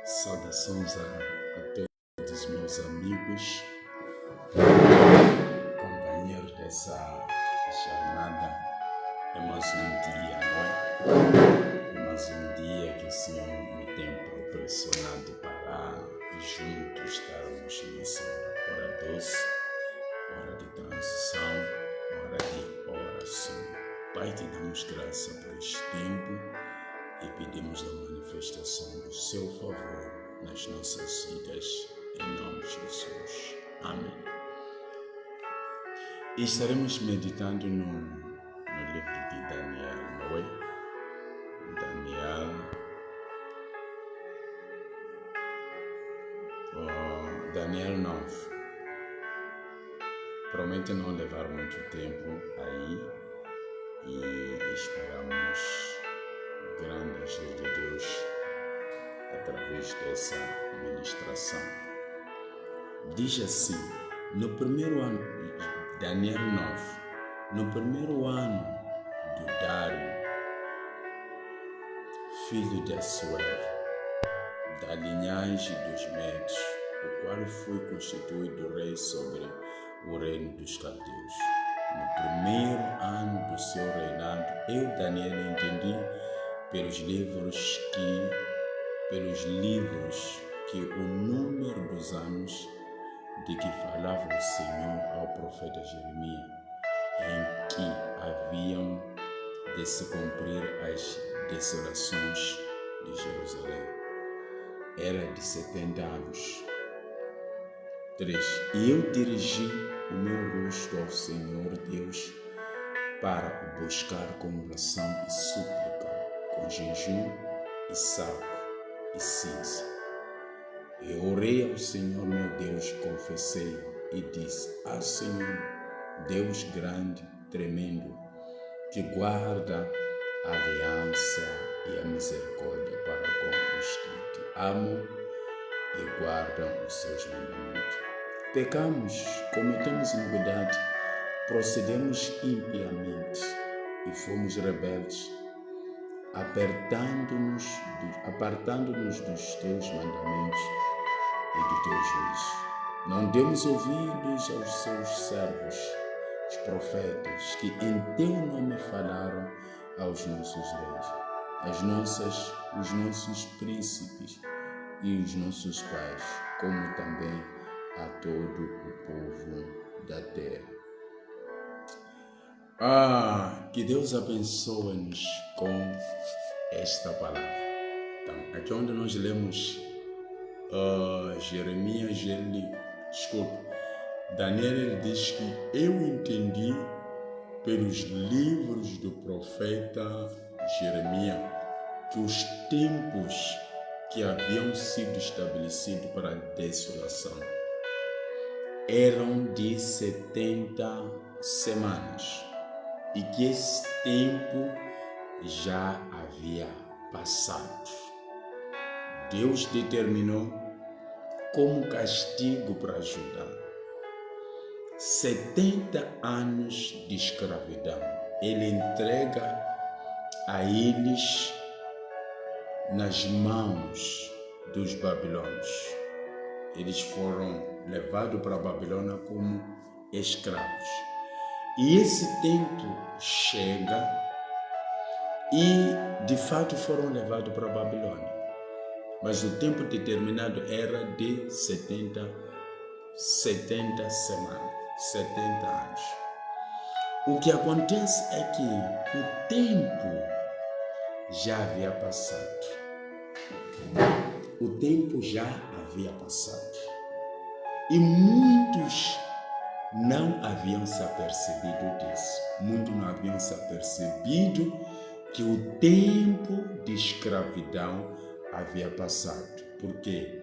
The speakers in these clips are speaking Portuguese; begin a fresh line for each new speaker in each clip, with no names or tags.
Saudações a todos meus amigos, companheiros dessa jornada. É mais um dia, não é? É mais um dia que o Senhor me tem proporcionado para juntos estarmos nessa hora doce, hora de transição, hora de oração. Pai, te damos graça por este tempo e pedimos a manifestação do seu favor nas nossas vidas, em nome de Jesus. Amém. E estaremos meditando no livro de Daniel, não é? Daniel 9. Promete não levar muito tempo aí e esperamos grande ajuda de Deus através dessa ministração. Diz assim, no primeiro ano, Daniel 9, no primeiro ano do Dário, filho de Assuero, da linhagem dos Medos, o qual foi constituído rei sobre o reino dos Caldeus. No primeiro ano do seu reinado, eu, Daniel, entendi pelos livros que o número dos anos de que falava o Senhor ao profeta Jeremias, em que haviam de se cumprir as desolações de Jerusalém, era de 70 anos. 3. E eu dirigi o meu rosto ao Senhor Deus para o buscar com oração e súplica, com jejum e saco e cinza. Eu orei ao Senhor meu Deus, confessei e disse: Senhor, Deus grande, tremendo, que guarda a aliança e a misericórdia para com os que te amam e guardam os seus mandamentos. Pecamos, cometemos iniquidade, procedemos impiamente e fomos rebeldes, apartando-nos dos teus mandamentos e do teu juízo. Não demos ouvidos aos seus servos, os profetas, que em teu nome falaram aos nossos reis, os nossos príncipes e os nossos pais, como também a todo o povo da terra. Que Deus abençoe-nos com esta palavra. Então, aqui onde nós lemos Daniel, ele diz que eu entendi pelos livros do profeta Jeremias que os tempos que haviam sido estabelecidos para a desolação eram de 70 semanas e que esse tempo já havia passado. Deus determinou como castigo para Judá 70 anos de escravidão. Ele entrega a eles nas mãos dos babilônios. Eles foram levados para a Babilônia como escravos. E esse tempo chega e, de fato, foram levados para a Babilônia. Mas o tempo determinado era de 70 semanas, 70 anos. O que acontece é que o tempo já havia passado. O tempo já havia passado. E muitos não haviam se apercebido disso. Muitos não haviam se apercebido que o tempo de escravidão havia passado. Porque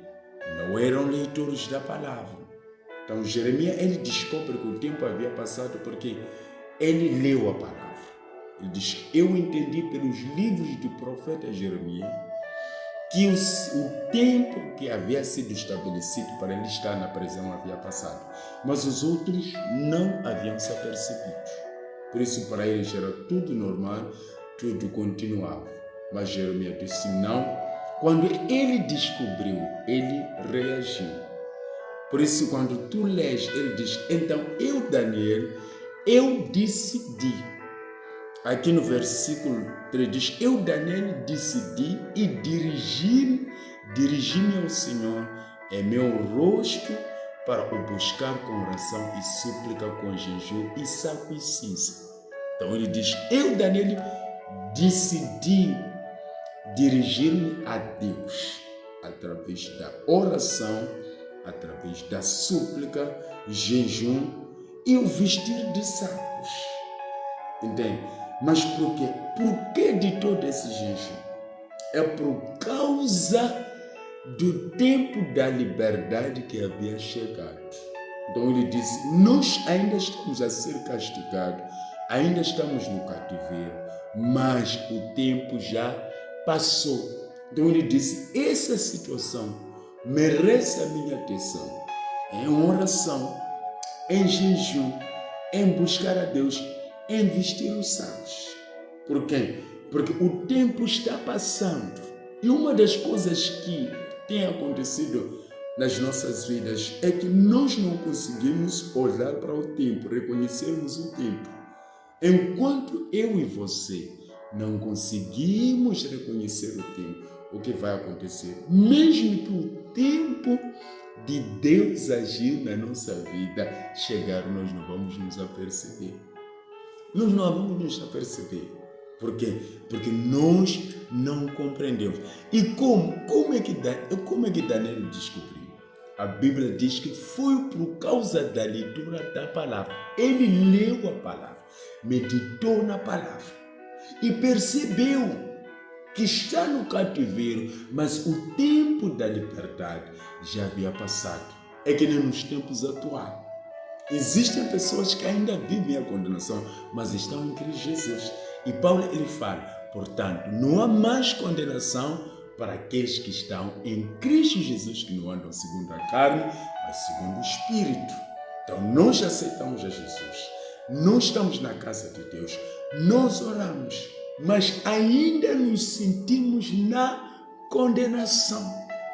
não eram leitores da palavra. Então Jeremias, ele descobre que o tempo havia passado porque ele leu a palavra. Ele diz: eu entendi pelos livros do profeta Jeremias que o tempo que havia sido estabelecido para ele estar na prisão havia passado. Mas os outros não haviam se apercebido. Por isso, para eles era tudo normal, tudo continuava. Mas Jeremias disse: não, Quando ele descobriu, ele reagiu. Por isso, quando tu lês, ele diz, então eu, Daniel, eu decidi. Aqui no versículo 3 diz, eu, Daniel, decidi e dirigi-me ao Senhor em meu rosto para o buscar com oração e súplica, com jejum e sacrifício. Então ele diz, eu, Daniel, decidi dirigir-me a Deus através da oração, através da súplica, jejum e o vestir de sacos. Entende? Mas por quê? Por que de todo esse jejum? É por causa do tempo da liberdade que havia chegado. Então ele disse, nós ainda estamos a ser castigados, ainda estamos no cativeiro, mas o tempo já passou. Então ele disse, essa situação merece a minha atenção, em oração, em jejum, em buscar a Deus, em vestir os sacos. Por quê? Porque o tempo está passando. E uma das coisas que tem acontecido nas nossas vidas é que nós não conseguimos olhar para o tempo, reconhecermos o tempo. Enquanto eu e você não conseguimos reconhecer o tempo, o que vai acontecer? Mesmo que o tempo de Deus agir na nossa vida chegar, nós não vamos nos aperceber. Nós não vamos nos aperceber. Por quê? Porque nós não compreendemos. E como é que Daniel descobriu? A Bíblia diz que foi por causa da leitura da palavra. Ele leu a palavra, meditou na palavra e percebeu que está no cativeiro, mas o tempo da liberdade já havia passado. É que nem nos tempos atuais. Existem pessoas que ainda vivem a condenação, mas estão em Cristo Jesus. E Paulo ele fala, portanto, não há mais condenação para aqueles que estão em Cristo Jesus, que não andam segundo a carne, mas segundo o Espírito. Então, nós aceitamos a Jesus, nós estamos na casa de Deus, nós oramos, mas ainda nos sentimos na condenação.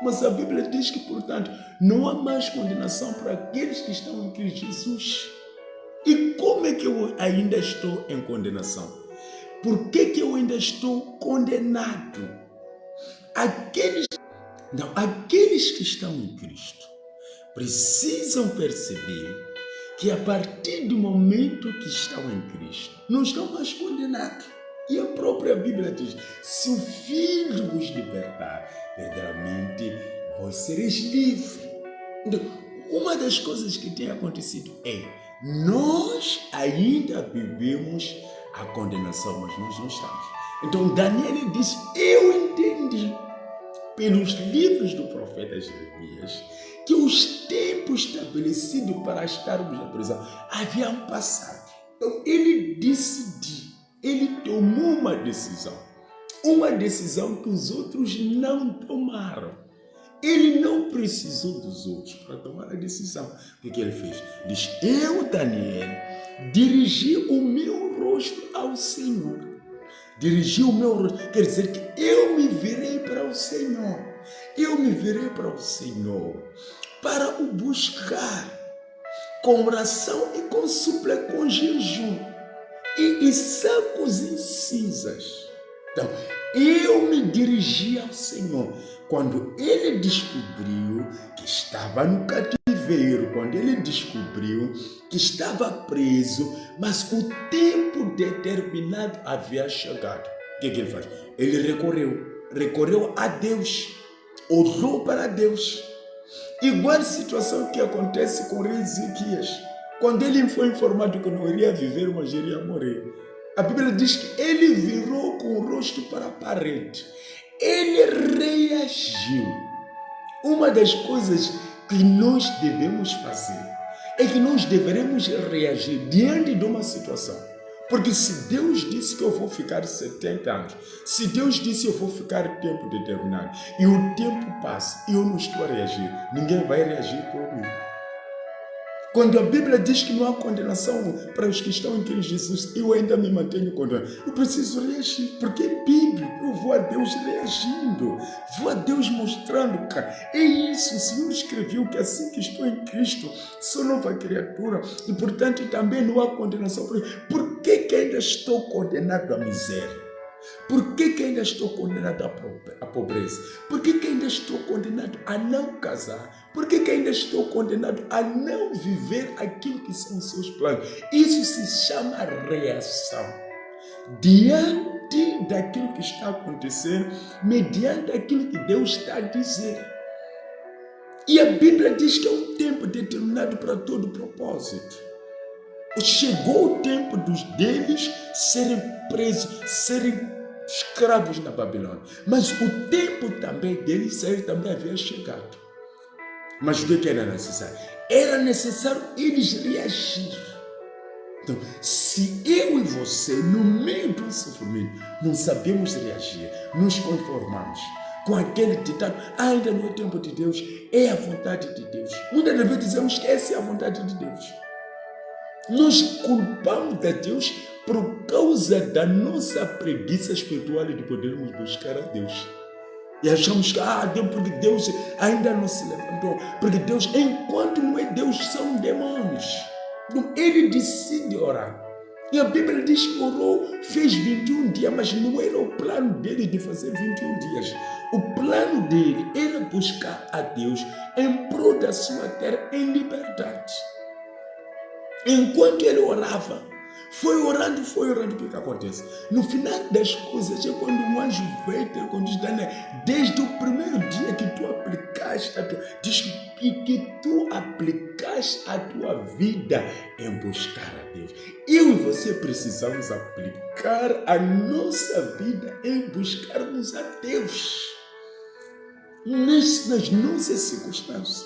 Mas a Bíblia diz que, portanto, não há mais condenação para aqueles que estão em Cristo Jesus. E como é que eu ainda estou em condenação? Por que eu ainda estou condenado? Aqueles que estão em Cristo precisam perceber que a partir do momento que estão em Cristo, não estão mais condenados. E a própria Bíblia diz, se o Filho vos libertar, verdadeiramente vós sereis livres. Então, uma das coisas que tem acontecido é, nós ainda vivemos a condenação, mas nós não estamos. Então Daniel disse, eu entendi pelos livros do profeta Jeremias que os tempos estabelecidos para estarmos na prisão haviam passado. Então ele decidiu, ele tomou uma decisão que os outros não tomaram. Ele não precisou dos outros para tomar a decisão. O que ele fez? Diz, eu, Daniel, dirigi o meu rosto ao Senhor. Dirigi o meu rosto, quer dizer que eu me virei para o Senhor. Eu me virei para o Senhor para o buscar com oração e com súplica, com jejum e sacos e cinzas. Então, eu me dirigi ao Senhor. Quando ele descobriu que estava no cativeiro, quando ele descobriu que estava preso, mas o tempo determinado havia chegado, o que ele faz? Ele recorreu a Deus, orou para Deus. Igual situação que acontece com o rei Ezequias. Quando ele foi informado que não iria viver, mas iria morrer, a Bíblia diz que ele virou com o rosto para a parede. Ele reagiu. Uma das coisas que nós devemos fazer é que nós deveremos reagir diante de uma situação. Porque se Deus disse que eu vou ficar 70 anos, se Deus disse que eu vou ficar tempo determinado, e o tempo passa e eu não estou a reagir, ninguém vai reagir por mim. Quando a Bíblia diz que não há condenação para os que estão em Cristo Jesus, eu ainda me mantenho condenado. Eu preciso reagir, porque é bíblico. Eu vou a Deus reagindo, vou a Deus mostrando, cara. É isso, o Senhor escreveu que assim que estou em Cristo, sou nova criatura. E, portanto, também não há condenação. Por que ainda estou condenado à miséria? Por que ainda estou condenado à pobreza? Por que ainda estou condenado a não casar? Por que ainda estou condenado a não viver aquilo que são os seus planos? Isso se chama reação. Diante daquilo que está acontecendo, mediante aquilo que Deus está a dizer. E a Bíblia diz que é um tempo determinado para todo propósito. Chegou o tempo deles serem presos, serem escravos na Babilônia. Mas o tempo também deles sair também havia chegado. Mas o que era necessário? Era necessário eles reagir. Então, se eu e você, no meio do sofrimento, não sabemos reagir, nos conformamos com aquele ditado, ainda não é tempo de Deus, é a vontade de Deus. Muitas vezes dizemos que essa é a vontade de Deus. Nós culpamos a Deus por causa da nossa preguiça espiritual de podermos buscar a Deus. E achamos que, porque Deus ainda não se levantou. Porque Deus, enquanto não é Deus, são demônios. Então, ele decide orar. E a Bíblia diz que orou, fez 21 dias, mas não era o plano dele de fazer 21 dias. O plano dele era buscar a Deus em prol da sua terra em liberdade. Enquanto ele orava, foi orando, o que acontece? No final das coisas, é quando um anjo veio ter com Deus, desde o primeiro dia que tu aplicaste, diz que tu aplicaste a tua vida em buscar a Deus. Eu e você precisamos aplicar a nossa vida em buscarmos a Deus. Nas nossas circunstâncias.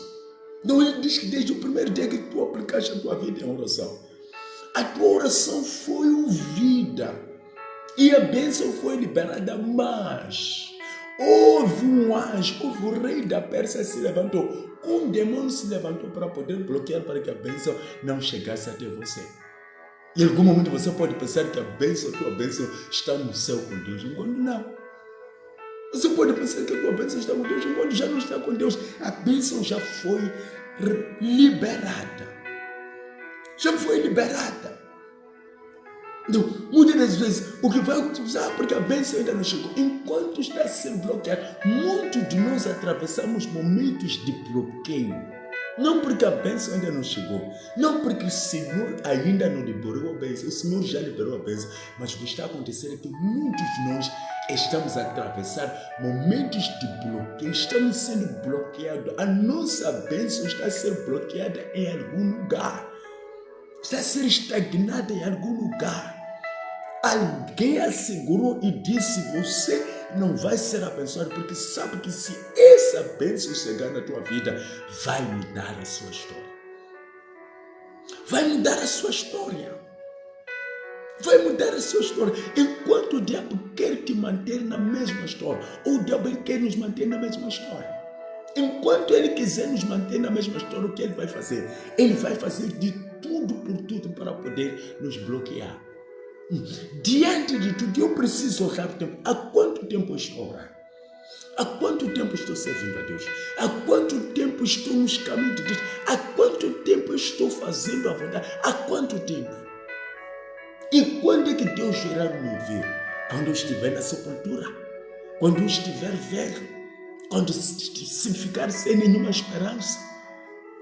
Então ele diz que desde o primeiro dia que tu aplicaste a tua vida em oração, a tua oração foi ouvida e a bênção foi liberada, mas houve um anjo, houve o rei da Pérsia se levantou, um demônio se levantou para poder bloquear para que a bênção não chegasse até você. Em algum momento você pode pensar que a tua bênção está no céu com Deus, enquanto não. Você pode pensar que a tua bênção está com Deus, enquanto já não está com Deus. A bênção já foi liberada. Já foi liberada. Então, muitas das vezes, o que vai acontecer, porque a bênção ainda não chegou. Enquanto está a ser bloqueado, muitos de nós atravessamos momentos de bloqueio. Não porque a bênção ainda não chegou. Não porque o Senhor ainda não liberou a bênção. O Senhor já liberou a bênção. Mas o que está acontecendo é que muitos de nós estamos a atravessar momentos de bloqueio. Estamos sendo bloqueados. A nossa bênção está a ser bloqueada em algum lugar. Está a ser estagnada em algum lugar. Alguém assegurou e disse, você não vai ser abençoado, porque sabe que se essa bênção chegar na tua vida, vai mudar a sua história. Vai mudar a sua história. Vai mudar a sua história. Enquanto o diabo quer te manter na mesma história, ou o diabo quer nos manter na mesma história. Enquanto ele quiser nos manter na mesma história, o que ele vai fazer? Ele vai fazer de tudo por tudo para poder nos bloquear. Diante de tudo, eu preciso orar o tempo. Há quanto tempo eu estou orando? Há quanto tempo estou servindo a Deus? Há quanto tempo estou nos caminhos de Deus? Há quanto tempo eu estou fazendo a vontade? Há quanto tempo? E quando é que Deus virá me ouvir? Quando eu estiver na sepultura? Quando eu estiver velho? Quando se ficar sem nenhuma esperança?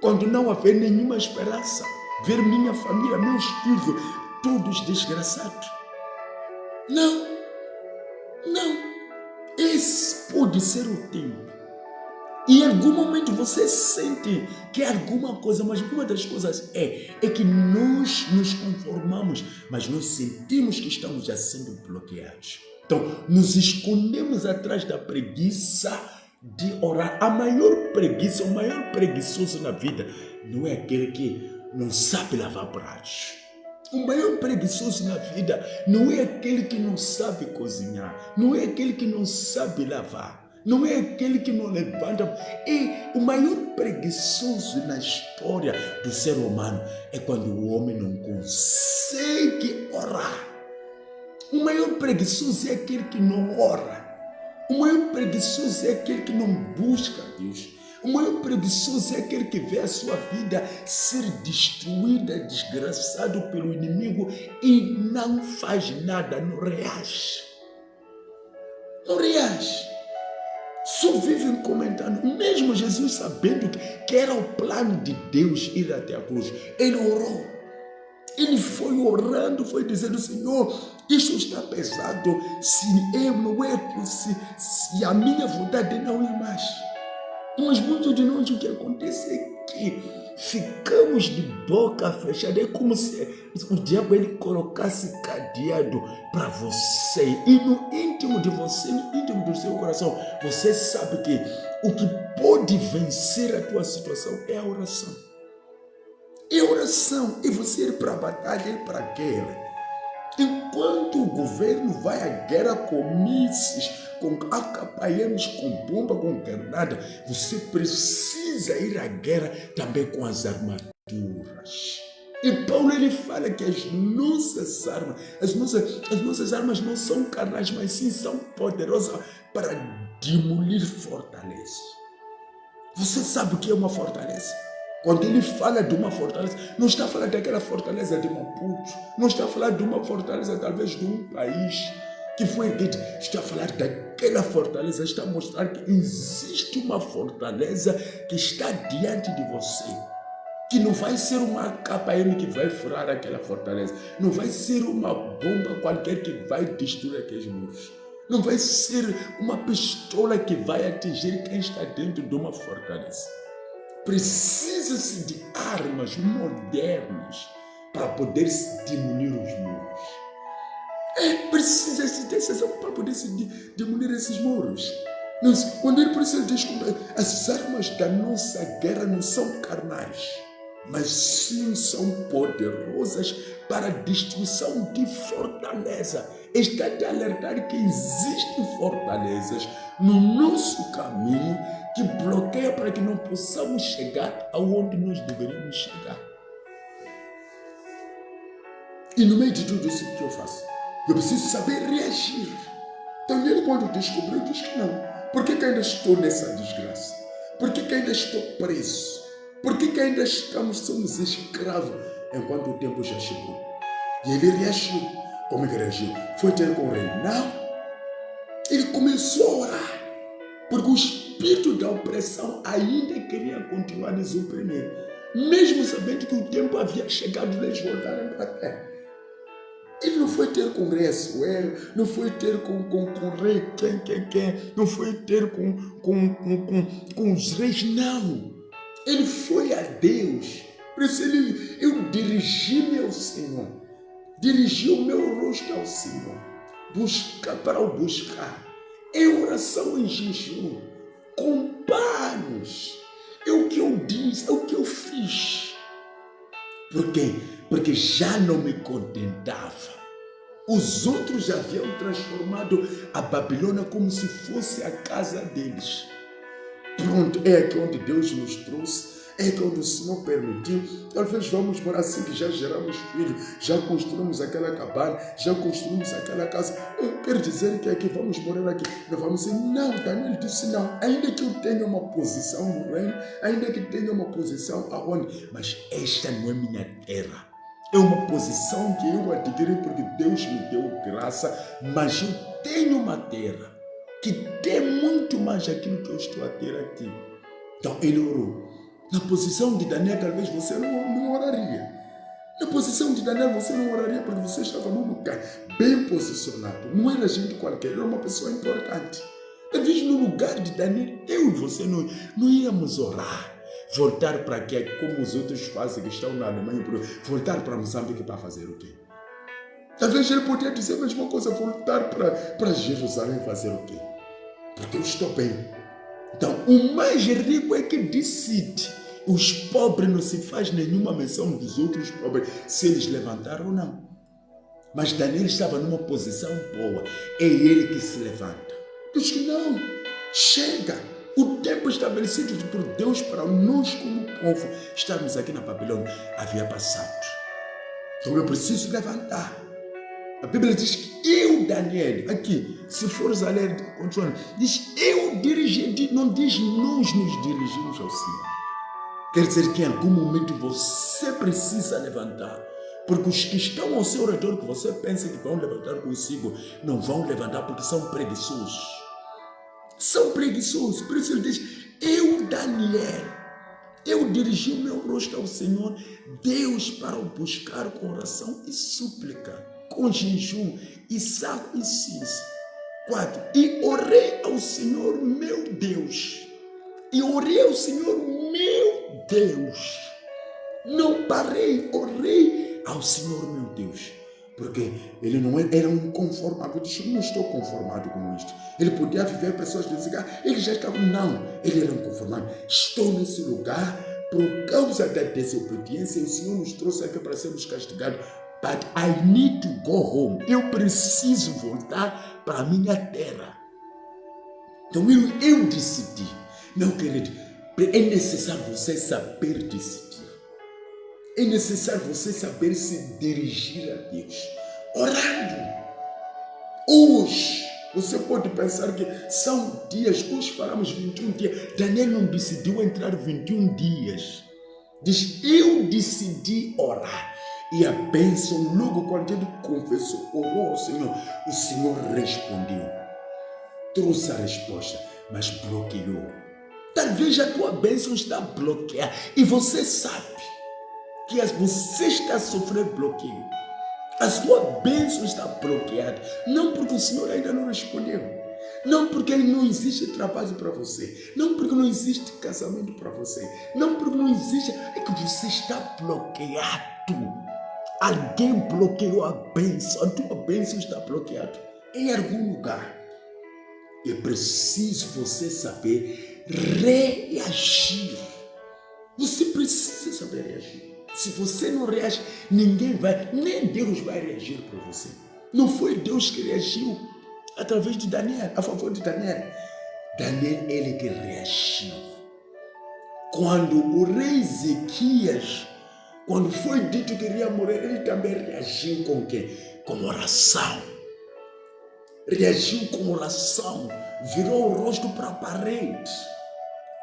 Quando não haver nenhuma esperança? Ver minha família, meus filhos, todos desgraçados? Não. Esse pode ser o tempo. E em algum momento você sente que é alguma coisa, mas uma das coisas é que nós nos conformamos, mas nós sentimos que estamos já sendo bloqueados. Então, nos escondemos atrás da preguiça de orar. A maior preguiça, o maior preguiçoso na vida não é aquele que não sabe lavar pratos. O maior preguiçoso na vida não é aquele que não sabe cozinhar, não é aquele que não sabe lavar. Não é aquele que não levanta. É o maior preguiçoso na história do ser humano é quando o homem não consegue orar. O maior preguiçoso é aquele que não ora. O maior preguiçoso é aquele que não busca Deus. O maior preguiçoso é aquele que vê a sua vida ser destruída, desgraçado pelo inimigo e não faz nada, não reage. Não reage. Só vivem comentando. Mesmo Jesus sabendo que era o plano de Deus ir até a cruz, ele orou. Ele foi orando, foi dizendo: Senhor, isso está pesado, se eu não é, se a minha vontade não ir mais. Mas muitos de nós, o que acontece é que ficamos de boca fechada. É como se o diabo ele colocasse cadeado para você. E no íntimo de você, no íntimo do seu coração, você sabe que o que pode vencer a tua situação é a oração. É a oração. E você ir para a batalha, ir para a guerra. Enquanto o governo vai à guerra com mísseis, com acapaianos, com bomba, com granada, você precisa ir à guerra também com as armaduras. E Paulo ele fala que as nossas armas não são carnais, mas sim são poderosas para demolir fortalezas. Você sabe o que é uma fortaleza? Quando ele fala de uma fortaleza, não está falando daquela fortaleza de Maputo, não está falando de uma fortaleza talvez de um país que foi erguido, está a falar daquela fortaleza, está a mostrar que existe uma fortaleza que está diante de você, que não vai ser uma KM que vai furar aquela fortaleza, não vai ser uma bomba qualquer que vai destruir aqueles muros, não vai ser uma pistola que vai atingir quem está dentro de uma fortaleza. Precisa-se de armas modernas para poder se demolir os muros. Precisa-se dessas armas para poder se demolir esses muros. Quando ele precisa descobrir, as armas da nossa guerra não são carnais, mas sim são poderosas para a destruição de fortaleza. Está a alertar que existem fortalezas no nosso caminho que bloqueia para que não possamos chegar aonde nós deveríamos chegar. E no meio de tudo isso que eu faço, eu preciso saber reagir. Então ele quando descobriu, diz que não. Por que ainda estou nessa desgraça? Por que ainda estou preso? Por que ainda somos escravos enquanto o tempo já chegou? E ele reagiu. Como ele reagiu? Foi ter com o rei? Não. Ele começou a orar. Porque o espírito da opressão ainda queria continuar a nos oprimir. Mesmo sabendo que o tempo havia chegado de eles voltarem para a terra. Ele não foi ter congresso, não foi ter com o rei, quem, não foi ter com os reis, não. Ele foi a Deus. Por isso eu dirigi-me ao Senhor. Dirigi o meu rosto ao Senhor. Para o buscar. Em oração, em jejum. Com panos. É o que eu disse, é o que eu fiz. Por quê? Porque já não me contentava. Os outros haviam transformado a Babilônia como se fosse a casa deles. Pronto, é aqui onde Deus nos trouxe, é aqui onde o Senhor permitiu. Talvez vamos morar assim que já geramos filhos, já construímos aquela cabana, já construímos aquela casa. Quer dizer que aqui vamos morar aqui. Não vamos dizer, não, Daniel disse não. Ainda que eu tenha uma posição no reino, ainda que tenha uma posição aonde, mas esta não é minha terra. É uma posição que eu adquiri porque Deus me deu graça, mas eu tenho uma terra que tem muito mais aquilo que eu estou a ter aqui. Então ele orou. Na posição de Daniel, talvez você não oraria. Na posição de Daniel, você não oraria porque você estava num lugar bem posicionado. Não era gente qualquer, era uma pessoa importante. Talvez no lugar de Daniel, eu e você não íamos orar. Voltar para quê? Como os outros fazem que estão na Alemanha, voltar para Moçambique para fazer o quê? Talvez ele poderia dizer a mesma coisa, voltar para Jerusalém fazer o quê? Porque eu estou bem. Então, o mais rico é que decide. Os pobres não se faz nenhuma menção dos outros pobres, se eles levantaram ou não. Mas Daniel estava numa posição boa. É ele que se levanta. Diz que não. Chega! O tempo estabelecido por Deus para nós como povo estarmos aqui na Babilônia havia passado. Então eu preciso levantar. A Bíblia diz que eu, Daniel, aqui, se fores a ler, continua, diz eu dirigi, não diz nós nos dirigimos ao Senhor. Quer dizer que em algum momento você precisa levantar. Porque os que estão ao seu redor, que você pensa que vão levantar consigo, não vão levantar porque são preguiçosos. São preguiçosos. Por isso ele diz, eu, Daniel, eu dirigi o meu rosto ao Senhor, Deus, para o buscar com oração e súplica, com jejum e sal e cinza. 4. E orei ao Senhor meu Deus. E orei ao Senhor meu Deus. Não parei, orei ao Senhor meu Deus. Porque ele não era um conformado. Eu disse, não estou conformado com isto. Ele podia viver, pessoas diziam, ele já estava. Não, ele era um conformado. Estou nesse lugar por causa da desobediência. O Senhor nos trouxe aqui para sermos castigados. But I need to go home. Eu preciso voltar para a minha terra. Então eu decidi. Meu querido, é necessário você saber decidir. É necessário você saber se dirigir a Deus. Orando. Hoje, você pode pensar que são dias, hoje falamos 21 dias. Daniel não decidiu entrar 21 dias. Diz, eu decidi orar. E a bênção, logo quando ele confessou, orou ao Senhor, o Senhor respondeu. Trouxe a resposta, mas bloqueou. Talvez a tua bênção está bloqueada e você sabe que você está a sofrer bloqueio. A sua bênção está bloqueada. Não porque o Senhor ainda não respondeu. Não porque não existe trabalho para você. Não porque não existe casamento para você. Não porque não existe. É que você está bloqueado. Alguém bloqueou a bênção. A tua bênção está bloqueada em algum lugar. É preciso você saber reagir. Você precisa saber reagir. Se você não reage, ninguém vai, nem Deus vai reagir por você. Não foi Deus que reagiu através de Daniel, a favor de Daniel. Daniel, ele que reagiu. Quando o rei Ezequias, quando foi dito que iria morrer, ele também reagiu com o quê? Com oração. Reagiu com oração. Virou o rosto para a parede.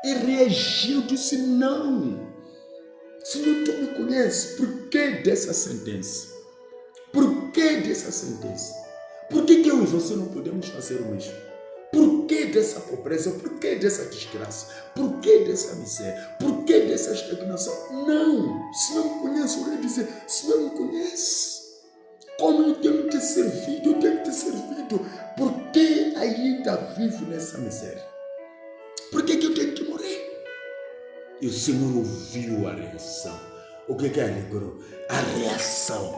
E reagiu, disse não. Senhor, tu me conheces. Por que dessa sentença? Por que dessa sentença? Por que eu e você não podemos fazer o mesmo? Por que dessa pobreza? Por que dessa desgraça? Por que dessa miséria? Por que dessa estagnação? Não! O Senhor me conhece. Eu ia dizer, o Senhor me conhece. Como eu tenho te servido? Eu tenho te servido. Por que ainda vivo nessa miséria? Por que eu tenho que morrer? E o Senhor ouviu a reação. O que é alegrou? A reação.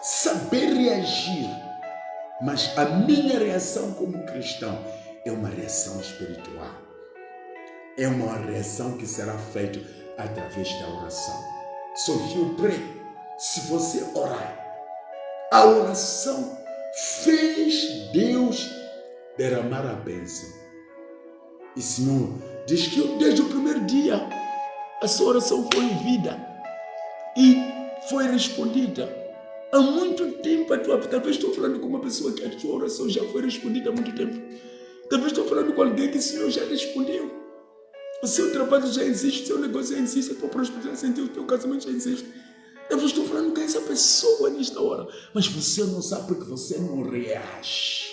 Saber reagir. Mas a minha reação como cristão é uma reação espiritual. É uma reação que será feita através da oração. So you pray. Se você orar, a oração fez Deus derramar a bênção. E Senhor, diz que desde o primeiro dia a sua oração foi ouvida e foi respondida. Há muito tempo, talvez estou falando com uma pessoa que a sua oração já foi respondida há muito tempo. Talvez estou falando com alguém que o Senhor já respondeu. O seu trabalho já existe, o seu negócio já existe, a tua prosperidade já existe, o teu casamento já existe. Talvez estou falando com essa pessoa nesta hora, mas você não sabe porque você não reage.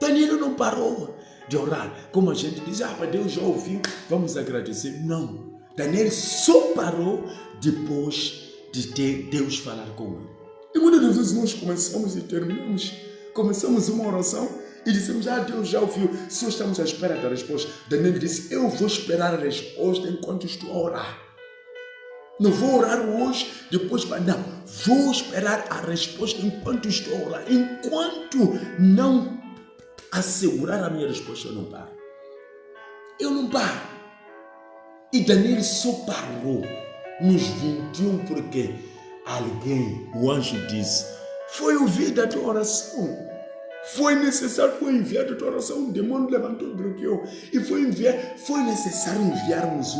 Daniel não parou de orar, como a gente diz, Deus já ouviu, vamos agradecer. Não, Daniel só parou depois de ter Deus falar com ele. E muitas vezes nós começamos e terminamos, começamos uma oração e dizemos, Deus já ouviu, só estamos à espera da resposta. Daniel disse, eu vou esperar a resposta enquanto estou a orar. Não vou orar hoje, depois não, vou esperar a resposta enquanto estou a orar. Enquanto não assegurar a minha resposta, eu não paro. Eu não paro. E Daniel só parou nos 21 porque alguém, o anjo disse, foi ouvida a tua oração. Foi necessário, foi enviado a tua oração, um demônio levantou e bloqueou. E foi necessário enviarmos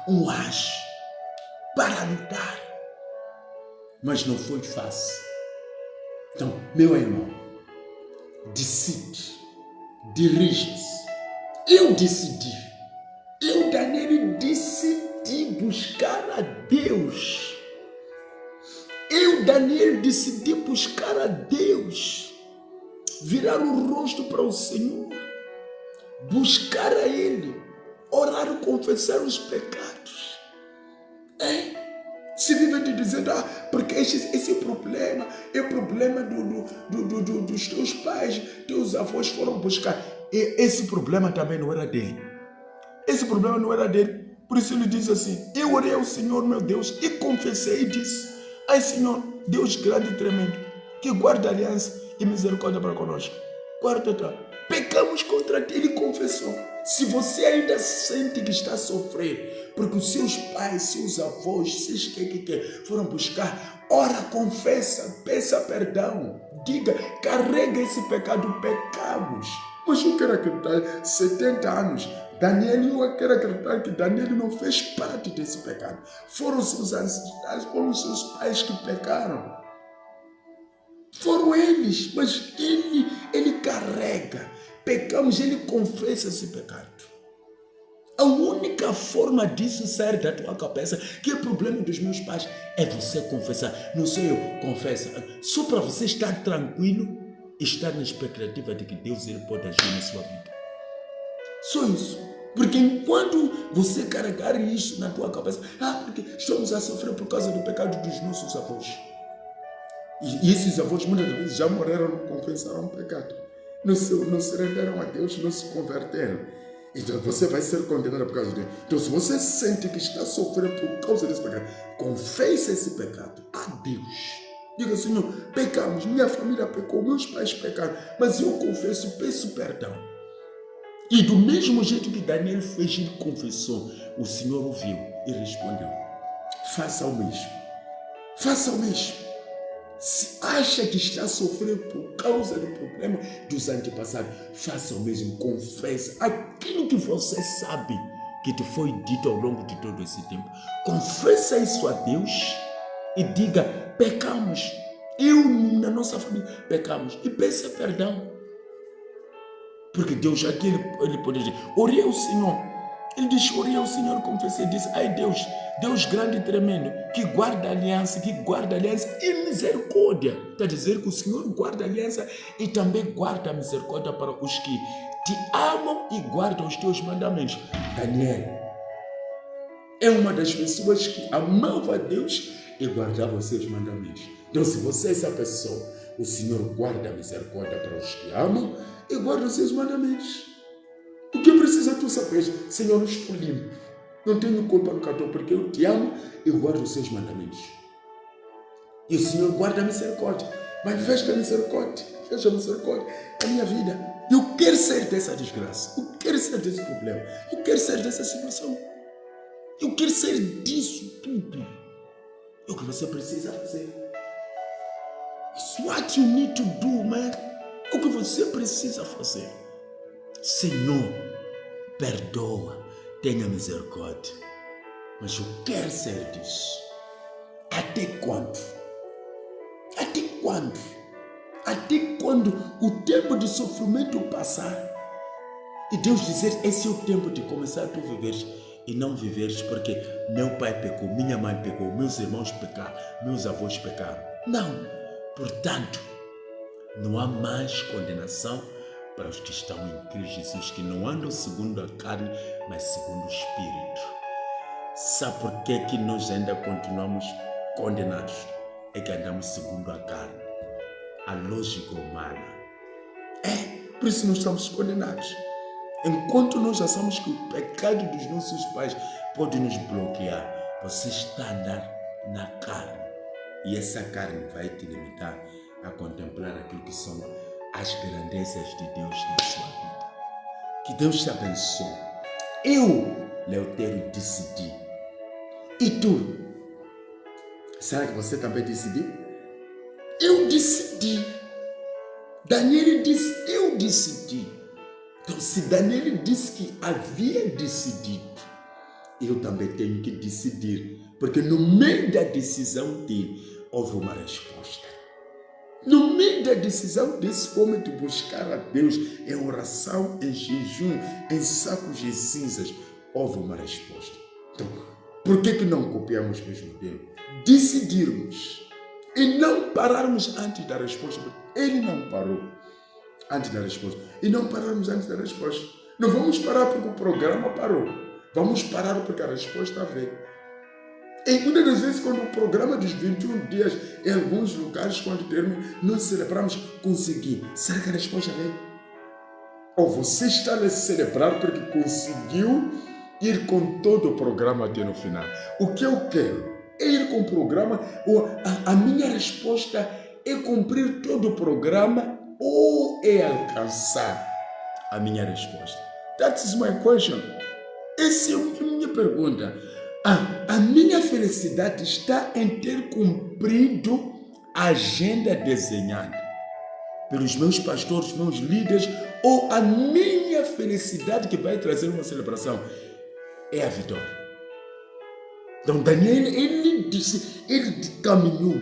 um anjo para lutar. Mas não foi fácil. Então, meu irmão, decide, dirige-se. Eu decidi. Eu, Daniel, decidi buscar a Deus. Eu, Daniel, decidi buscar a Deus. Virar o rosto para o Senhor. Buscar a Ele. Orar e confessar os pecados. Se vive te dizendo, porque esse problema é problema dos teus pais, teus avós foram buscar. E esse problema também não era dele. Esse problema não era dele. Por isso ele diz assim, eu orei ao Senhor meu Deus e confessei e disse, ai Senhor, Deus grande e tremendo, que guarda a aliança e misericórdia para conosco. Guarda, pecamos contra ti, ele confessou. Se você ainda sente que está a sofrer, porque os seus pais, seus avós, seus que foram buscar, ora, confessa, peça perdão, diga, carrega esse pecado, pecamos. Mas eu quero acreditar, 70 anos, Daniel, eu quero acreditar que Daniel não fez parte desse pecado. Foram seus ancestrais, foram seus pais que pecaram. Foram eles, mas ele carrega. Pecamos, ele confessa esse pecado. A única forma disso sair da tua cabeça, que é problema dos meus pais, é você confessar. Não sou eu, confessa. Só para você estar tranquilo e estar na expectativa de que Deus ele pode agir na sua vida. Só isso. Porque enquanto você carregar isso na tua cabeça, porque estamos a sofrer por causa do pecado dos nossos avós. E esses avós muitas vezes já morreram, não confessaram o pecado. Não se renderam a Deus, não se converteram. Então você vai ser condenado por causa disso. Então se você sente que está sofrendo por causa desse pecado, confesse esse pecado a Deus. Diga, Senhor, pecamos, minha família pecou, meus pais pecaram, mas eu confesso, peço perdão. E do mesmo jeito que Daniel fez, ele confessou, o Senhor ouviu e respondeu, faça o mesmo. Faça o mesmo. Se acha que está sofrendo por causa do problema dos antepassados, faça o mesmo, confessa aquilo que você sabe que te foi dito ao longo de todo esse tempo. Confessa isso a Deus e diga, pecamos. Eu, na nossa família, pecamos. E peça perdão. Porque Deus, aqui ele pode dizer, orei ao Senhor. Ele diz, orei ao Senhor, confessei, disse, ai Deus, Deus grande e tremendo, que guarda a aliança e misericórdia. Está a dizer que o Senhor guarda a aliança e também guarda a misericórdia para os que te amam e guardam os teus mandamentos. Daniel é uma das pessoas que amava a Deus e guardava os seus mandamentos. Então, se você é essa pessoa, o Senhor guarda a misericórdia para os que amam e guarda os seus mandamentos. O que precisa tu saber? Senhor, eu estou limpo. Não tenho culpa no cartão, porque eu te amo e guardo os seus mandamentos. E o Senhor guarda a misericórdia. Manifesta a misericórdia. Fecha a misericórdia na minha vida. Eu quero sair dessa desgraça. Eu quero sair desse problema. Eu quero sair dessa situação. Eu quero sair disso tudo. É o que você precisa fazer. It's what you need to do, man. É o que você precisa fazer. Senhor, perdoa, tenha misericórdia, mas eu quero sair disso. Até quando? Até quando? Até quando o tempo de sofrimento passar e Deus dizer, esse é o tempo de começar a tu viveres e não viveres porque meu pai pecou, minha mãe pecou, meus irmãos pecaram, meus avós pecaram. Não, portanto, não há mais condenação para os que estão em Cristo Jesus, que não andam segundo a carne, mas segundo o Espírito. Sabe por que nós ainda continuamos condenados? É que andamos segundo a carne, a lógica humana. Por isso nós estamos condenados. Enquanto nós achamos que o pecado dos nossos pais pode nos bloquear, você está a andar na carne. E essa carne vai te limitar a contemplar aquilo que são as grandezas de Deus na sua vida. Que Deus te abençoe. Eu, Leotério, decidi. E tu? Será que você também decidiu? Eu decidi. Daniel disse, eu decidi. Então, se Daniel disse que havia decidido, eu também tenho que decidir. Porque no meio da decisão dele, houve uma resposta. No meio da decisão desse homem de buscar a Deus, em oração, em jejum, em sacos de cinzas, houve uma resposta. Então, por que não copiamos o mesmo modelo? Decidirmos e não pararmos antes da resposta. Ele não parou antes da resposta. E não pararmos antes da resposta. Não vamos parar porque o programa parou. Vamos parar porque a resposta veio. E muitas das vezes, quando o programa dos 21 dias, em alguns lugares, quando termina, nós celebramos, consegui. Será que a resposta veio? Ou você está a celebrar porque conseguiu ir com todo o programa até no final. O que eu quero é ir com o programa, ou a minha resposta é cumprir todo o programa ou é alcançar a minha resposta? That is my question. Essa é a minha pergunta. A minha felicidade está em ter cumprido a agenda desenhada pelos meus pastores, meus líderes, ou a minha felicidade que vai trazer uma celebração é a vitória. Então Daniel, ele disse, ele caminhou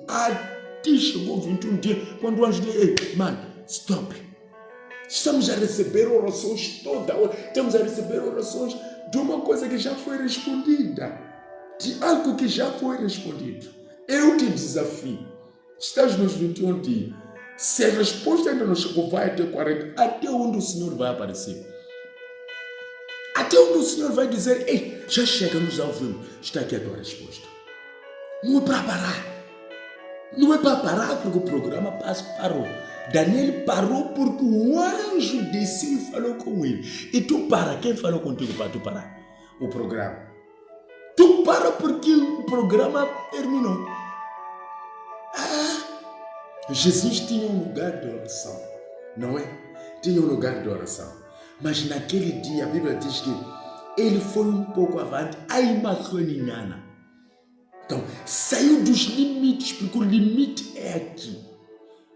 até chegou 21 dias, quando o anjo disse, mano, stop. Estamos a receber orações toda hora, estamos a receber orações de uma coisa que já foi respondida, de algo que já foi respondido. Eu te desafio, estás nos 21 dias, se a resposta ainda não chegou, vai até 40, até onde o Senhor vai aparecer. Até onde o Senhor vai dizer, ei, já chega, nos ouvimos, está aqui a tua resposta. Não é para parar. Não é para parar porque o programa parou. Daniel parou porque o anjo desceu e falou com ele. E tu para, quem falou contigo para tu parar? O programa. Tu para porque o programa terminou. Jesus tinha um lugar de oração, não é? Tinha um lugar de oração. Mas naquele dia a Bíblia diz que ele foi um pouco avante, aí matou ninhana. Então, saiu dos limites, porque o limite é aqui.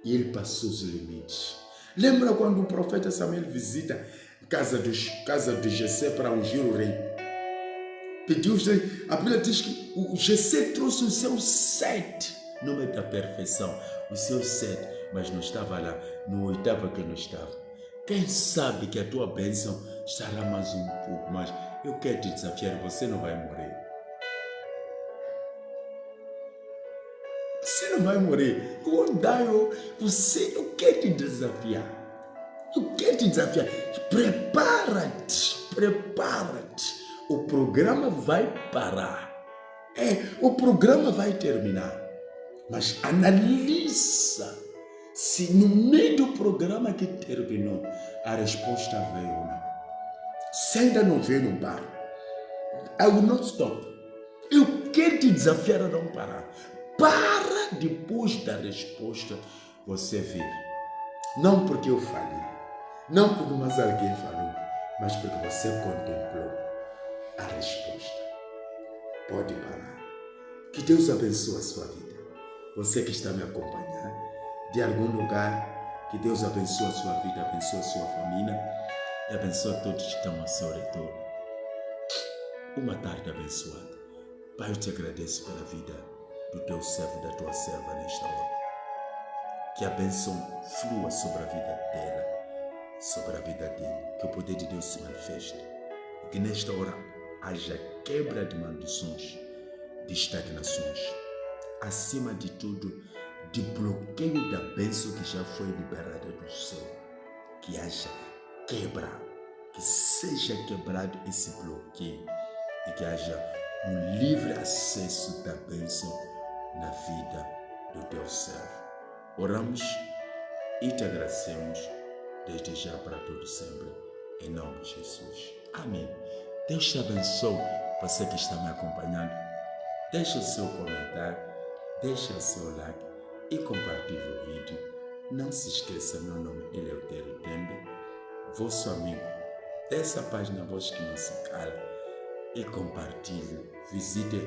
E ele passou os limites. Lembra quando o profeta Samuel visita a casa de Jessé para ungir o rei? Pediu, a Bíblia diz que o Jessé trouxe os seus 7, nome da perfeição, os seus 7, mas não estava lá, no 8º que não estava. Quem sabe que a tua bênção estará mais um pouco mais. Eu quero te desafiar, você não vai morrer. Você não vai morrer. Eu quero te desafiar. Eu quero te desafiar. Prepara-te. O programa vai parar. O programa vai terminar. Mas analisa se no meio do programa que terminou, a resposta veio ou não. Se ainda não veio, não para. I will not stop. Eu quero te desafiar a não parar. Para depois da resposta você vir. Não porque eu falei, não porque mais alguém falou, mas porque você contemplou a resposta. Pode parar. Que Deus abençoe a sua vida. Você que está me acompanhando de algum lugar, que Deus abençoe a sua vida, abençoe a sua família e abençoe a todos que estão ao seu redor. Uma tarde abençoada. Pai, eu te agradeço pela vida do teu servo, da tua serva nesta hora. Que a bênção flua sobre a vida dela, sobre a vida dele. Que o poder de Deus se manifeste. E que nesta hora haja quebra de maldições, de estagnações. Acima de tudo, de bloqueio da bênção que já foi liberada do céu. Que haja quebra, que seja quebrado esse bloqueio e que haja um livre acesso da bênção na vida do teu servo. Oramos e te agradecemos desde já para todo sempre, em nome de Jesus. Amém. Deus te abençoe, você que está me acompanhando. Deixa o seu comentário, deixa o seu like e compartilhe o vídeo. Não se esqueça, meu nome é Eleutério Tembe, vosso amigo dessa página Voz que não se cala. E compartilhe, visite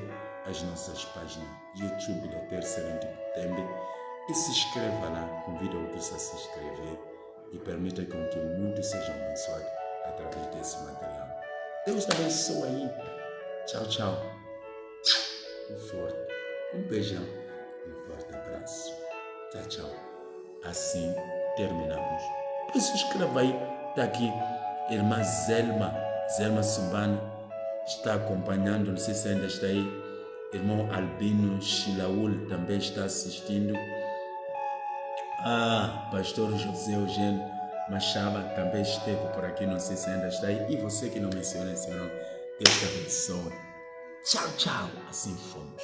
as nossas páginas YouTube Eleutério Tembe E se inscreva lá, convido outros a se inscrever e permita com que muitos sejam abençoados através desse material. Deus te abençoe aí. Tchau, tchau. Um beijão, um forte abraço. Tchau, tchau. Assim terminamos. E se inscreva aí. Está aqui, irmã Zelma Sumbana, está acompanhando, não sei se ainda está aí. Irmão Albino Chilaul também está assistindo. Pastor José Eugênio Machava também esteve por aqui, não sei se ainda está aí. E você que não menciona esse nome, Deus te abençoe. Tchau, tchau. Assim fomos.